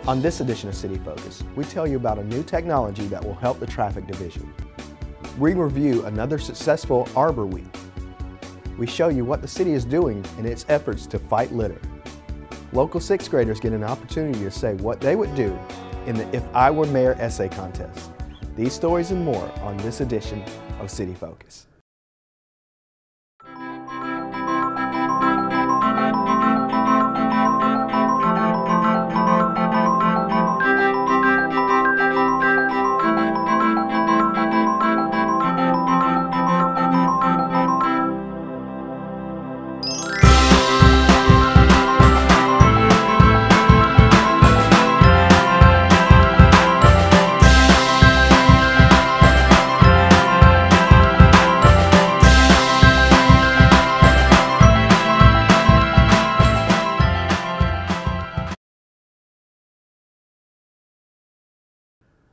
On this edition of City Focus, we tell you about a new technology that will help the traffic division. We review another successful Arbor Week. We show you what the city is doing in its efforts to fight litter. Local 6th graders get an opportunity to say what they would do in the If I Were Mayor essay contest. These stories and more on this edition of City Focus.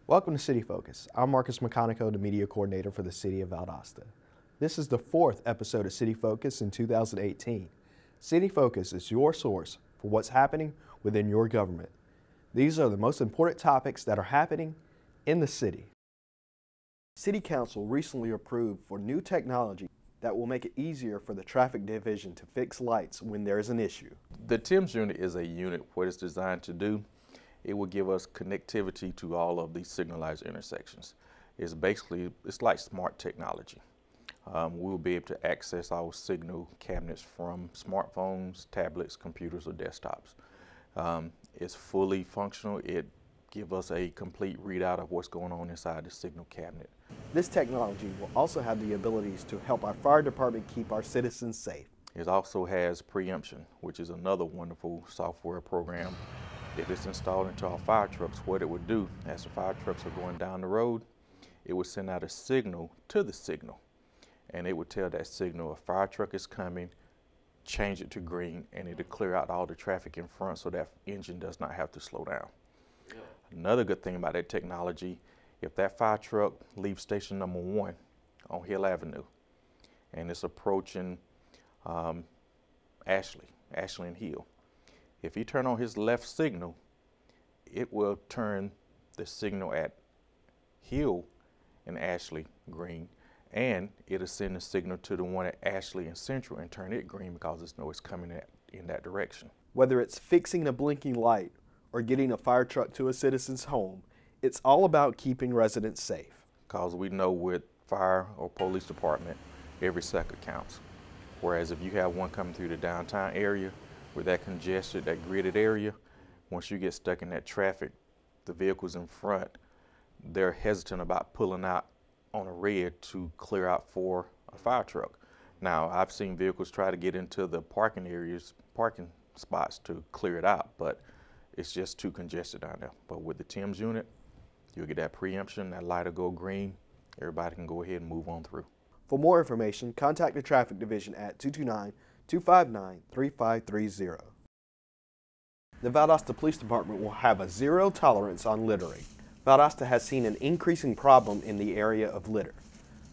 Welcome to City Focus. I'm Marcus McConico, the media coordinator for the City of Valdosta. This is the 4th episode of City Focus in 2018. City Focus is your source for what's happening within your government. These are the most important topics that are happening in the city. City Council recently approved for new technology that will make it easier for the traffic division to fix lights when there is an issue. The TIMS unit is a unit. What it's designed to do, it will give us connectivity to all of these signalized intersections. It's like smart technology. We'll be able to access our signal cabinets from smartphones, tablets, computers, or desktops. It's fully functional. It gives us a complete readout of what's going on inside the signal cabinet. This technology will also have the abilities to help our fire department keep our citizens safe. It also has preemption, which is another wonderful software program. If it's installed into our fire trucks, what it would do, as the fire trucks are going down the road, it would send out a signal to the signal. And it would tell that signal a fire truck is coming, change it to green, and it'll clear out all the traffic in front so that engine does not have to slow down. Yeah. Another good thing about that technology, if that fire truck leaves station number 1 on Hill Avenue, and it's approaching Ashley and Hill, if he turn on his left signal, it will turn the signal at Hill and Ashley green, and it'll send the signal to the one at Ashley and Central and turn it green because it knows it's coming in that direction. Whether it's fixing a blinking light or getting a fire truck to a citizen's home, it's all about keeping residents safe. Because we know with fire or police department, every second counts. Whereas if you have one coming through the downtown area, with that congested, that gridded area, once you get stuck in that traffic, the vehicles in front, they're hesitant about pulling out on a red to clear out for a fire truck. Now, I've seen vehicles try to get into the parking spots to clear it out, but it's just too congested down there. But with the TIMS unit, you'll get that preemption, that light will go green, everybody can go ahead and move on through. For more information, contact the traffic division at 229-259-3530. The Valdosta Police Department will have a zero tolerance on littering. Valdosta has seen an increasing problem in the area of litter.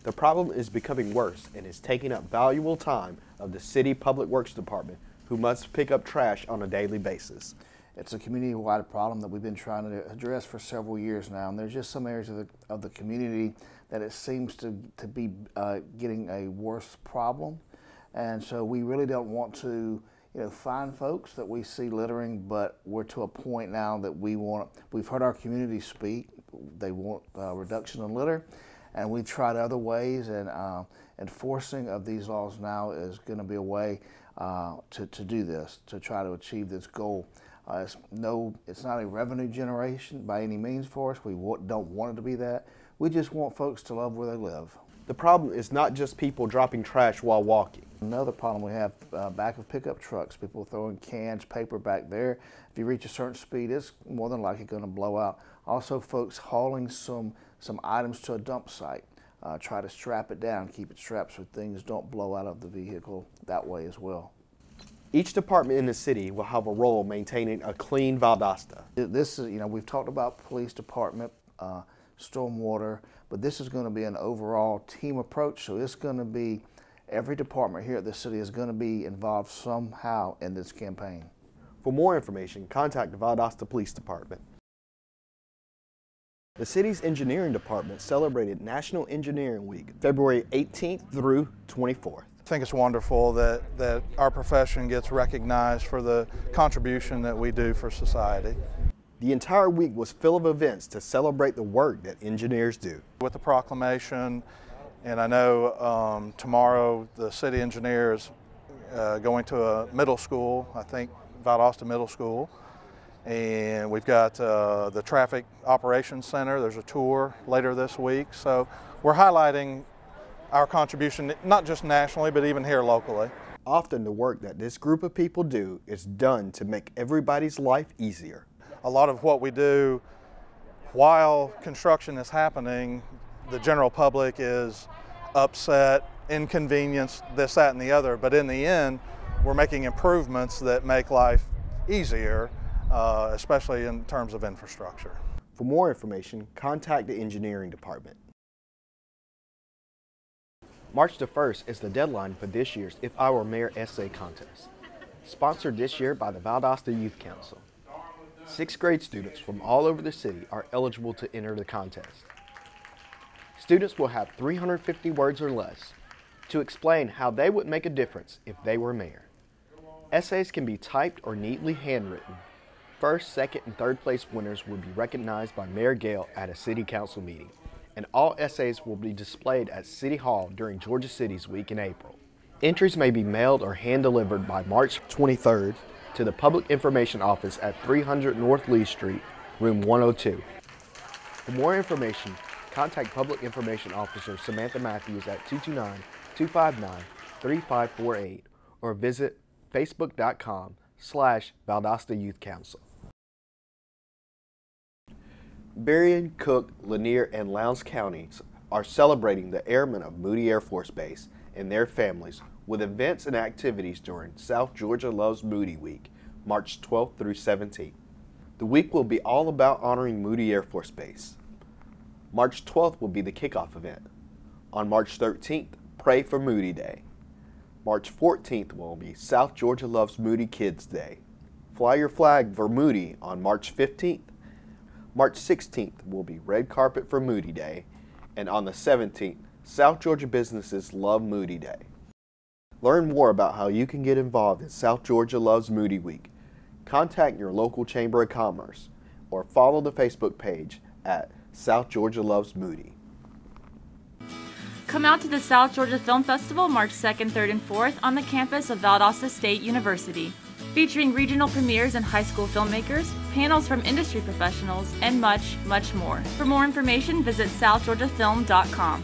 The problem is becoming worse and is taking up valuable time of the City Public Works Department, who must pick up trash on a daily basis. It's a community-wide problem that we've been trying to address for several years now, and there's just some areas of the community that it seems to be getting a worse problem. And so we really don't want to, find folks that we see littering, but we're to a point now that we've heard our community speak. They want reduction in litter, and we've tried other ways, and enforcing of these laws now is going to be a way to do this, to try to achieve this goal. It's not a revenue generation by any means for us. We don't want it to be that. We just want folks to love where they live. The problem is not just people dropping trash while walking. Another problem we have back of pickup trucks, people throwing cans, paper back there. If you reach a certain speed, it's more than likely going to blow out. Also, folks hauling some items to a dump site. Try to strap it down, keep it strapped so things don't blow out of the vehicle that way as well. Each department in the city will have a role maintaining a clean Valdosta. This is, we've talked about police department, stormwater, but this is going to be an overall team approach. So it's going to be every department here at the city is going to be involved somehow in this campaign. For more information, contact the Valdosta Police Department. The city's engineering department celebrated National Engineering Week, February 18th through 24th. I think it's wonderful that our profession gets recognized for the contribution that we do for society. The entire week was full of events to celebrate the work that engineers do. With the proclamation, and I know tomorrow the city engineer is going to a middle school, I think Valdosta Middle School, and we've got the Traffic Operations Center. There's a tour later this week, so we're highlighting our contribution not just nationally but even here locally. Often the work that this group of people do is done to make everybody's life easier. A lot of what we do while construction is happening, the general public is upset, inconvenienced, this, that, and the other, but in the end, we're making improvements that make life easier, especially in terms of infrastructure. For more information, contact the engineering department. March the 1st is the deadline for this year's If I Were Mayor essay contest, sponsored this year by the Valdosta Youth Council. 6th grade students from all over the city are eligible to enter the contest. Students will have 350 words or less to explain how they would make a difference if they were mayor. Essays can be typed or neatly handwritten. First, second, and third place winners will be recognized by Mayor Gale at a city council meeting, and all essays will be displayed at City Hall during Georgia Cities Week in April. Entries may be mailed or hand-delivered by March 23rd to the Public Information Office at 300 North Lee Street, room 102. For more information, contact Public Information Officer Samantha Matthews at 229-259-3548 or visit facebook.com/Valdosta Youth Council. Berrien, Cook, Lanier, and Lowndes counties are celebrating the airmen of Moody Air Force Base and their families with events and activities during South Georgia Loves Moody Week, March 12th through 17th. The week will be all about honoring Moody Air Force Base. March 12th will be the kickoff event. On March 13th, Pray for Moody Day. March 14th will be South Georgia Loves Moody Kids Day. Fly your flag for Moody on March 15th. March 16th will be Red Carpet for Moody Day, and on the 17th, South Georgia Businesses Love Moody Day. Learn more about how you can get involved in South Georgia Loves Moody Week. Contact your local Chamber of Commerce or follow the Facebook page at South Georgia Loves Moody. Come out to the South Georgia Film Festival March 2nd, 3rd, and 4th on the campus of Valdosta State University, featuring regional premieres and high school filmmakers, panels from industry professionals, and much, much more. For more information, visit southgeorgiafilm.com.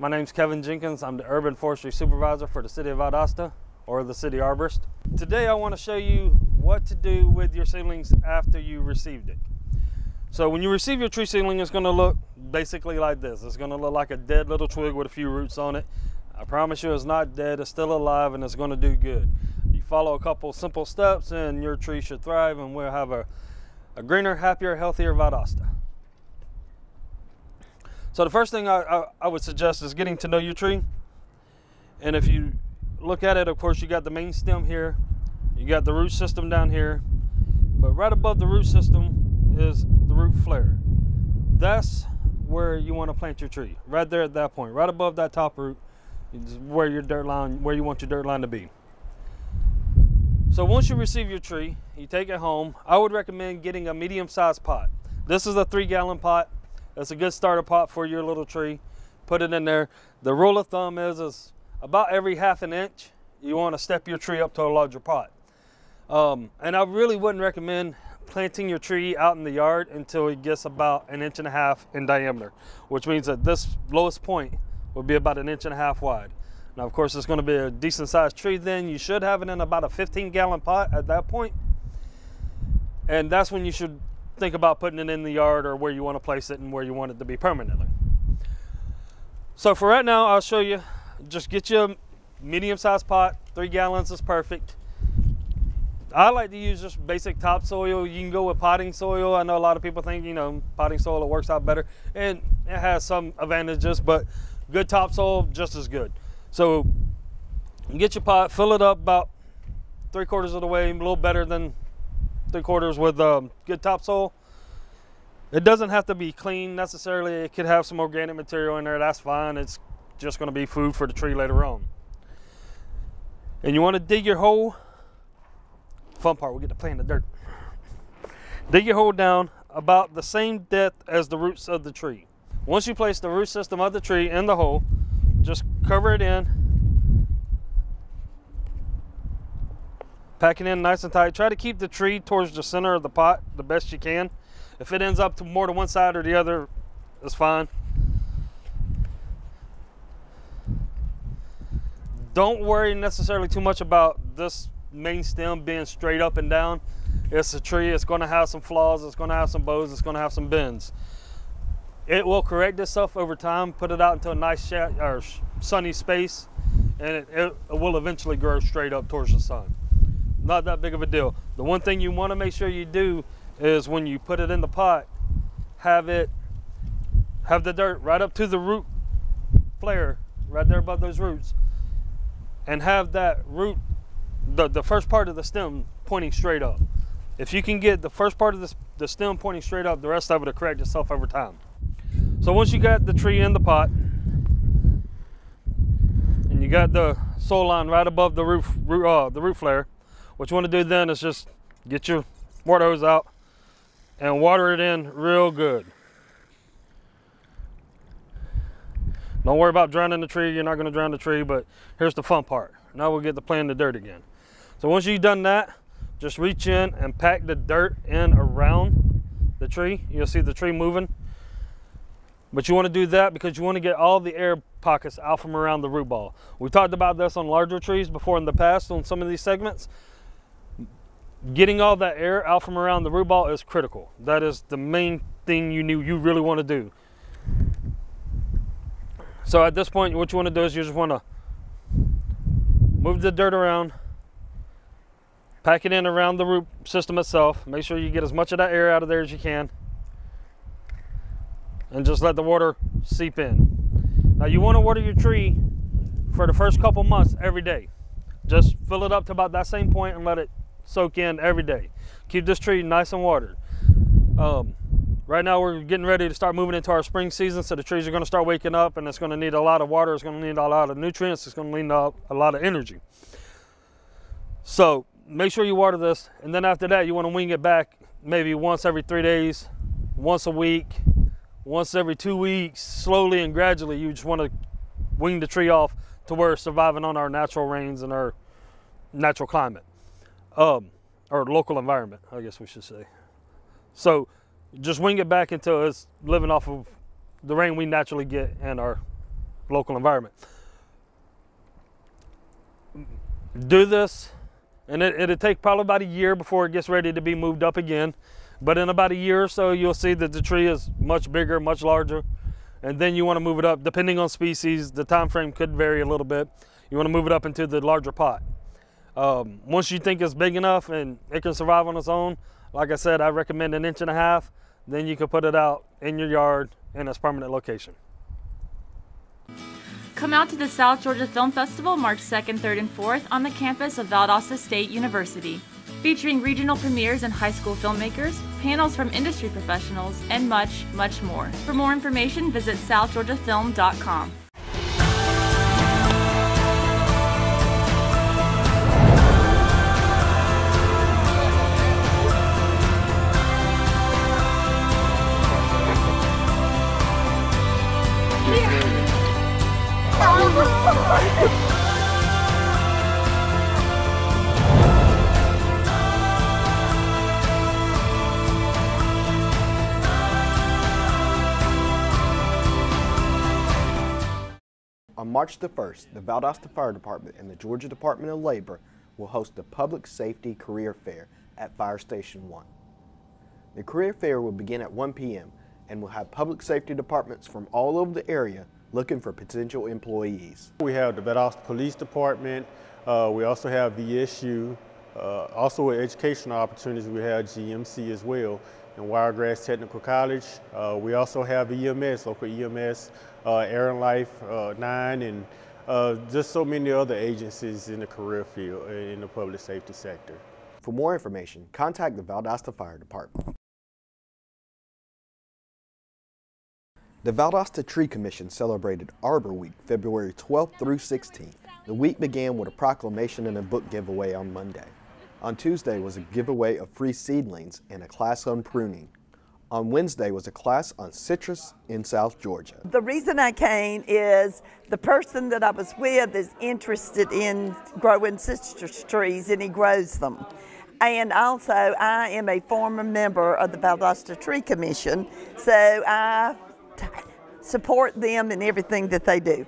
My name's Kevin Jenkins. I'm the Urban Forestry Supervisor for the City of Valdosta, or the City Arborist. Today I want to show you what to do with your seedlings after you received it. So when you receive your tree seedling, it's going to look basically like this. It's going to look like a dead little twig with a few roots on it. I promise you it's not dead, it's still alive, and it's going to do good. You follow a couple simple steps and your tree should thrive, and we'll have a greener, happier, healthier Valdosta. So the first thing I would suggest is getting to know your tree. And if you look at it, of course, you got the main stem here, you got the root system down here, but right above the root system is the root flare. That's where you want to plant your tree, right there at that point, right above that top root is where your dirt line, where you want your dirt line to be. So once you receive your tree, you take it home. I would recommend getting a medium-sized pot. This is a 3-gallon pot. That's a good starter pot for your little tree. Put it in there. The rule of thumb is about every ½ an inch, you want to step your tree up to a larger pot. And I really wouldn't recommend planting your tree out in the yard until it gets about 1.5 inches in diameter, which means that this lowest point will be about 1.5 inches wide. Now, of course, it's going to be a decent sized tree then. You should have it in about a 15-gallon pot at that point. And that's when you should think about putting it in the yard or where you want to place it and where you want it to be permanently. So for right now, I'll show you. Just get you a medium-sized pot. 3 gallons is perfect. I like to use just basic topsoil. You can go with potting soil. I know a lot of people think, you know, potting soil, it works out better. And it has some advantages, but good topsoil, just as good. So get your pot, fill it up about 3/4 of the way, a little better than 3/4 with good topsoil. It doesn't have to be clean necessarily. It could have some organic material in there, that's fine. It's just gonna be food for the tree later on. And you wanna dig your hole. Fun part, we'll get to play in the dirt. Dig your hole down about the same depth as the roots of the tree. Once you place the root system of the tree in the hole, just cover it in. Pack it in nice and tight. Try to keep the tree towards the center of the pot the best you can. If it ends up to more to one side or the other, it's fine. Don't worry necessarily too much about this main stem being straight up and down. It's a tree, it's going to have some flaws, it's going to have some bows, it's going to have some bends. It will correct itself over time, put it out into a nice sunny space, and it will eventually grow straight up towards the sun. Not that big of a deal. The one thing you want to make sure you do is when you put it in the pot, have the dirt right up to the root flare, right there above those roots, and have that root, the first part of the stem pointing straight up. If you can get the first part of the stem pointing straight up, the rest of it will correct itself over time. So once you got the tree in the pot, and you got the soil line right above the root flare, what you want to do then is just get your water hose out and water it in real good. Don't worry about drowning the tree. You're not going to drown the tree, but here's the fun part. Now we'll get to playing the dirt again. So once you've done that, just reach in and pack the dirt in around the tree. You'll see the tree moving. But you want to do that because you want to get all the air pockets out from around the root ball. We talked about this on larger trees before in the past on some of these segments. Getting all that air out from around the root ball is critical. That is the main thing you really want to do. So at this point, what you want to do is you just want to move the dirt around, pack it in around the root system itself. Make sure you get as much of that air out of there as you can, and just let the water seep in. Now you want to water your tree for the first couple months every day. Just fill it up to about that same point and let it soak in every day. Keep this tree nice and watered. Right now we're getting ready to start moving into our spring season, so the trees are going to start waking up, and it's going to need a lot of water, it's going to need a lot of nutrients, it's going to need a lot of energy. So make sure you water this, and then after that you want to wing it back maybe once every 3 days, once a week, once every 2 weeks. Slowly and gradually you just want to wing the tree off to where it's surviving on our natural rains and our natural climate, or local environment, I guess we should say. So just wing it back until it's living off of the rain we naturally get in our local environment. Do this, and it'll take probably about a year before it gets ready to be moved up again. But in about a year or so, you'll see that the tree is much bigger, much larger. And then you want to move it up, depending on species. The time frame could vary a little bit. You want to move it up into the larger pot. Once you think it's big enough and it can survive on its own, like I said, I recommend 1.5 inches. Then you can put it out in your yard in its permanent location. Come out to the South Georgia Film Festival March 2nd, 3rd, and 4th on the campus of Valdosta State University. Featuring regional premieres and high school filmmakers, panels from industry professionals, and much, much more. For more information, visit southgeorgiafilm.com. On March the 1st, the Valdosta Fire Department and the Georgia Department of Labor will host the Public Safety Career Fair at Fire Station 1. The career fair will begin at 1 p.m. and will have public safety departments from all over the area looking for potential employees. We have the Valdosta Police Department, we also have VSU, also with educational opportunities we have GMC as well, and Wiregrass Technical College. We also have EMS, local EMS, Air Life 9, and just so many other agencies in the career field in the public safety sector. For more information, contact the Valdosta Fire Department. The Valdosta Tree Commission celebrated Arbor Week February 12th through 16th. The week began with a proclamation and a book giveaway on Monday. On Tuesday was a giveaway of free seedlings and a class on pruning. On Wednesday was a class on citrus in South Georgia. The reason I came is the person that I was with is interested in growing citrus trees, and he grows them. And also I am a former member of the Valdosta Tree Commission, so I support them in everything that they do.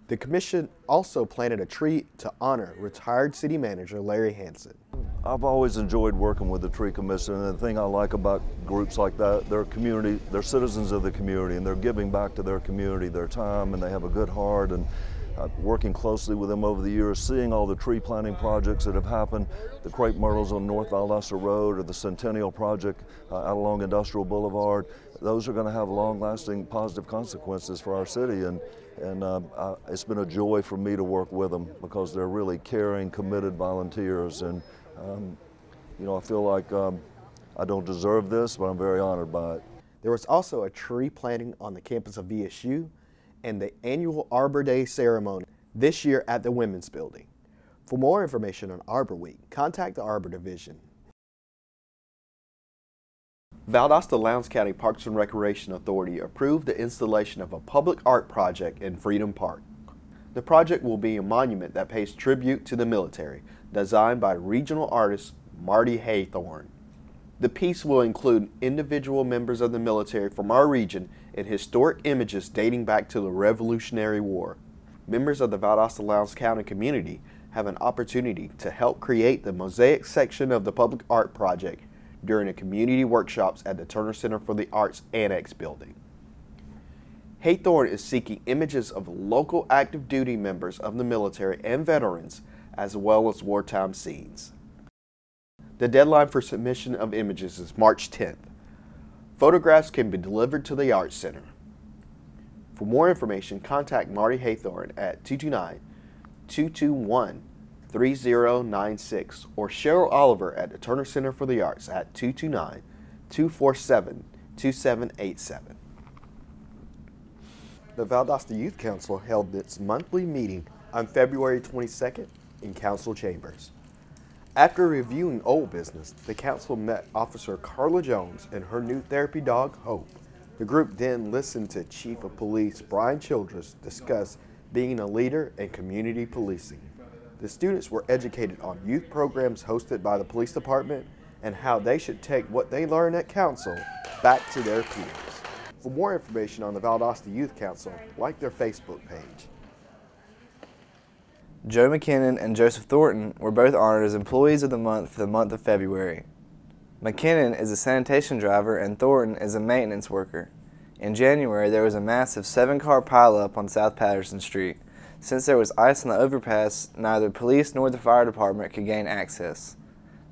The commission also planted a tree to honor retired city manager Larry Hanson. I've always enjoyed working with the Tree Commission, and the thing I like about groups like that, they're community, they're citizens of the community, and they're giving back to their community, their time, and they have a good heart. And working closely with them over the years, seeing all the tree planting projects that have happened, the crepe myrtles on North Valdosta Road or the Centennial Project out along Industrial Boulevard, those are going to have long-lasting positive consequences for our city. And it's been a joy for me to work with them because they're really caring, committed volunteers. And you know, I feel like I don't deserve this, but I'm very honored by it. There was also a tree planting on the campus of VSU and the annual Arbor Day ceremony this year at the Women's Building. For more information on Arbor Week, contact the Arbor Division. Valdosta Lowndes County Parks and Recreation Authority approved the installation of a public art project in Freedom Park. The project will be a monument that pays tribute to the military, designed by regional artist Marty Haythorne. The piece will include individual members of the military from our region and historic images dating back to the Revolutionary War. Members of the Valdosta Lowndes County community have an opportunity to help create the mosaic section of the public art project during the community workshops at the Turner Center for the Arts Annex building. Haythorne is seeking images of local active duty members of the military and veterans, as well as wartime scenes. The deadline for submission of images is March 10th. Photographs can be delivered to the Arts Center. For more information, contact Marty Haythorne at 229-221-3096 or Cheryl Oliver at the Turner Center for the Arts at 229-247-2787. The Valdosta Youth Council held its monthly meeting on February 22nd in council chambers. After reviewing old business, the council met Officer Carla Jones and her new therapy dog, Hope. The group then listened to Chief of Police Brian Childress discuss being a leader and community policing. The students were educated on youth programs hosted by the police department and how they should take what they learn at council back to their peers. For more information on the Valdosta Youth Council, like their Facebook page. Joe McKinnon and Joseph Thornton were both honored as Employees of the Month for the month of February. McKinnon is a sanitation driver and Thornton is a maintenance worker. In January, there was a massive 7-car pileup on South Patterson Street. Since there was ice on the overpass, neither police nor the fire department could gain access.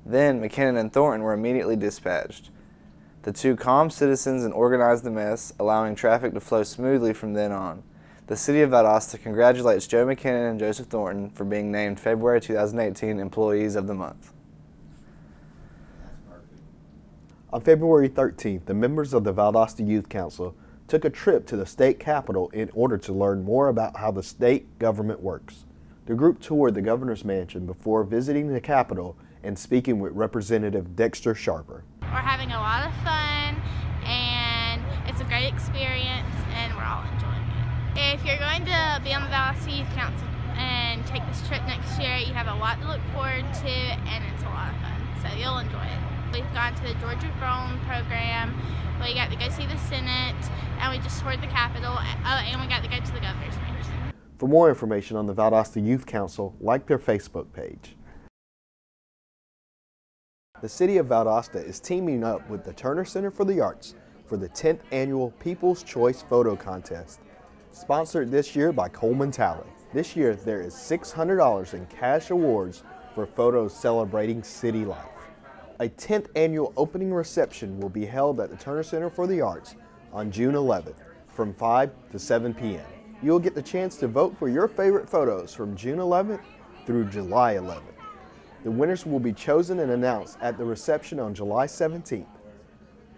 Then, McKinnon and Thornton were immediately dispatched. The two calmed citizens and organized the mess, allowing traffic to flow smoothly from then on. The City of Valdosta congratulates Joe McKinnon and Joseph Thornton for being named February 2018 Employees of the Month. On February 13th, the members of the Valdosta Youth Council took a trip to the state capitol in order to learn more about how the state government works. The group toured the governor's mansion before visiting the capitol and speaking with Representative Dexter Sharper. We're having a lot of fun and it's a great experience and we're all enjoying it. If you're going to be on the Valdosta Youth Council and take this trip next year, you have a lot to look forward to and it's a lot of fun, so you'll enjoy it. We've gone to the Georgia Grown program, we got to go see the Senate, and we just toured the Capitol, and we got to go to the governor's mansion. For more information on the Valdosta Youth Council, like their Facebook page. The City of Valdosta is teaming up with the Turner Center for the Arts for the 10th Annual People's Choice Photo Contest, sponsored this year by Coleman Talley. This year, there is $600 in cash awards for photos celebrating city life. A 10th annual opening reception will be held at the Turner Center for the Arts on June 11th from 5 to 7 p.m. You'll get the chance to vote for your favorite photos from June 11th through July 11th. The winners will be chosen and announced at the reception on July 17th.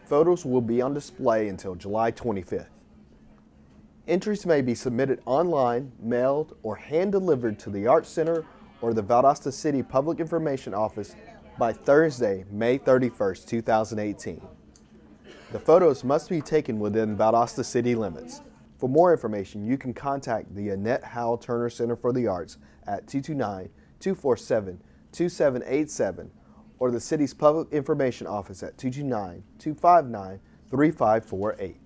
Photos will be on display until July 25th. Entries may be submitted online, mailed, or hand-delivered to the Arts Center or the Valdosta City Public Information Office by Thursday, May 31st, 2018. The photos must be taken within Valdosta city limits. For more information, you can contact the Annette Howell Turner Center for the Arts at 229-247-2787 or the city's Public Information Office at 229-259-3548.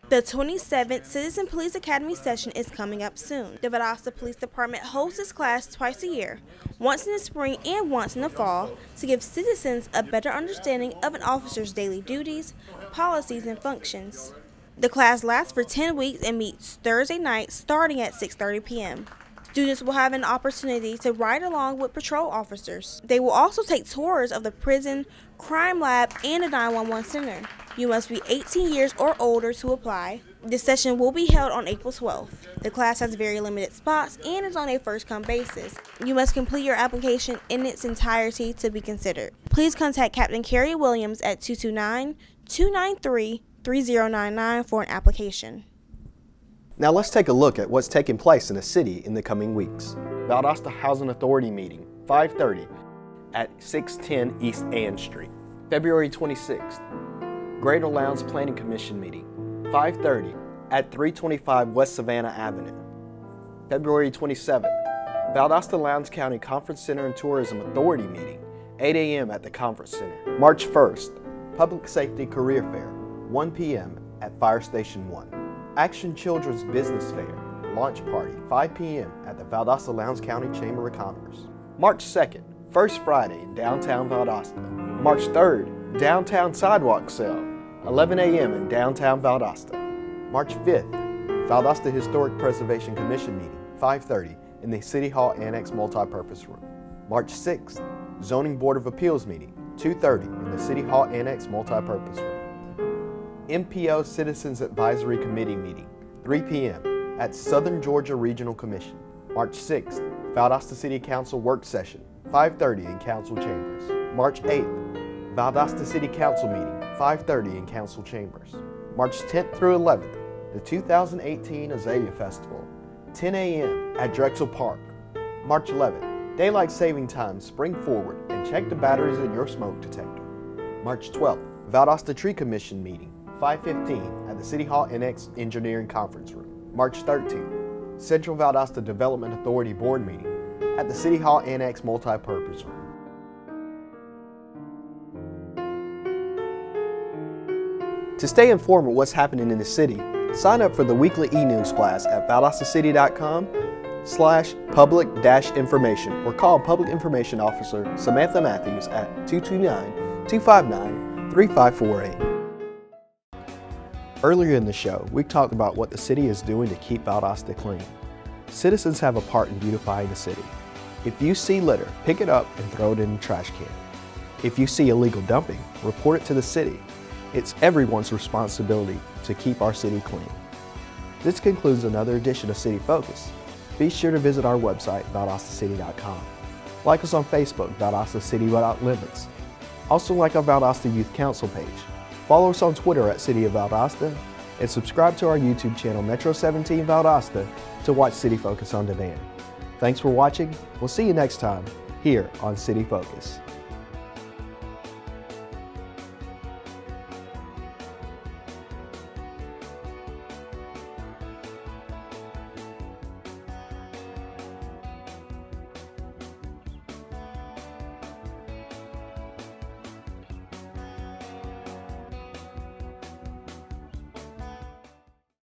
The 27th Citizen Police Academy session is coming up soon. The Valdosta Police Department holds this class twice a year, once in the spring and once in the fall, to give citizens a better understanding of an officer's daily duties, policies, and functions. The class lasts for 10 weeks and meets Thursday night starting at 6:30 p.m. Students will have an opportunity to ride along with patrol officers. They will also take tours of the prison, crime lab, and the 911 center. You must be 18 years or older to apply. This session will be held on April 12th. The class has very limited spots and is on a first-come basis. You must complete your application in its entirety to be considered. Please contact Captain Carrie Williams at 229-293-3099 for an application. Now let's take a look at what's taking place in the city in the coming weeks. Valdosta Housing Authority meeting, 5:30 at 610 East Ann Street. February 26th, Greater Lowndes Planning Commission meeting, 5:30 at 325 West Savannah Avenue. February 27th, Valdosta Lowndes County Conference Center and Tourism Authority meeting, 8 a.m. at the Conference Center. March 1st, Public Safety Career Fair, 1 p.m. at Fire Station 1. Action Children's Business Fair, launch party, 5 p.m. at the Valdosta Lowndes County Chamber of Commerce. March 2nd, First Friday in downtown Valdosta. March 3rd, Downtown Sidewalk Sale, 11 a.m. in downtown Valdosta. March 5th, Valdosta Historic Preservation Commission meeting, 5:30 in the City Hall Annex Multipurpose Room. March 6th, Zoning Board of Appeals meeting, 2:30 in the City Hall Annex Multipurpose Room. MPO Citizens Advisory Committee meeting, 3 p.m. at Southern Georgia Regional Commission. March 6th, Valdosta City Council Work Session, 5:30 in Council Chambers. March 8th, Valdosta City Council meeting, 5:30 in Council Chambers. March 10th through 11th, the 2018 Azalea Festival, 10 a.m. at Drexel Park. March 11th, Daylight Saving Time, spring forward and check the batteries in your smoke detector. March 12th, Valdosta Tree Commission meeting, 5:15 at the City Hall Annex Engineering Conference Room. March 13th, Central Valdosta Development Authority Board meeting at the City Hall Annex Multipurpose Room. To stay informed of what's happening in the city, sign up for the weekly e-news blast at valdostacity.com/public-information or call Public Information Officer Samantha Matthews at 229-259-3548. Earlier in the show, we talked about what the city is doing to keep Valdosta clean. Citizens have a part in beautifying the city. If you see litter, pick it up and throw it in the trash can. If you see illegal dumping, report it to the city. It's everyone's responsibility to keep our city clean. This concludes another edition of City Focus. Be sure to visit our website, valdostacity.com. Like us on Facebook, Valdosta City Without Limits. Also like our Valdosta Youth Council page. Follow us on Twitter at City of Valdosta, and subscribe to our YouTube channel, Metro 17 Valdosta, to watch City Focus on demand. Thanks for watching. We'll see you next time here on City Focus.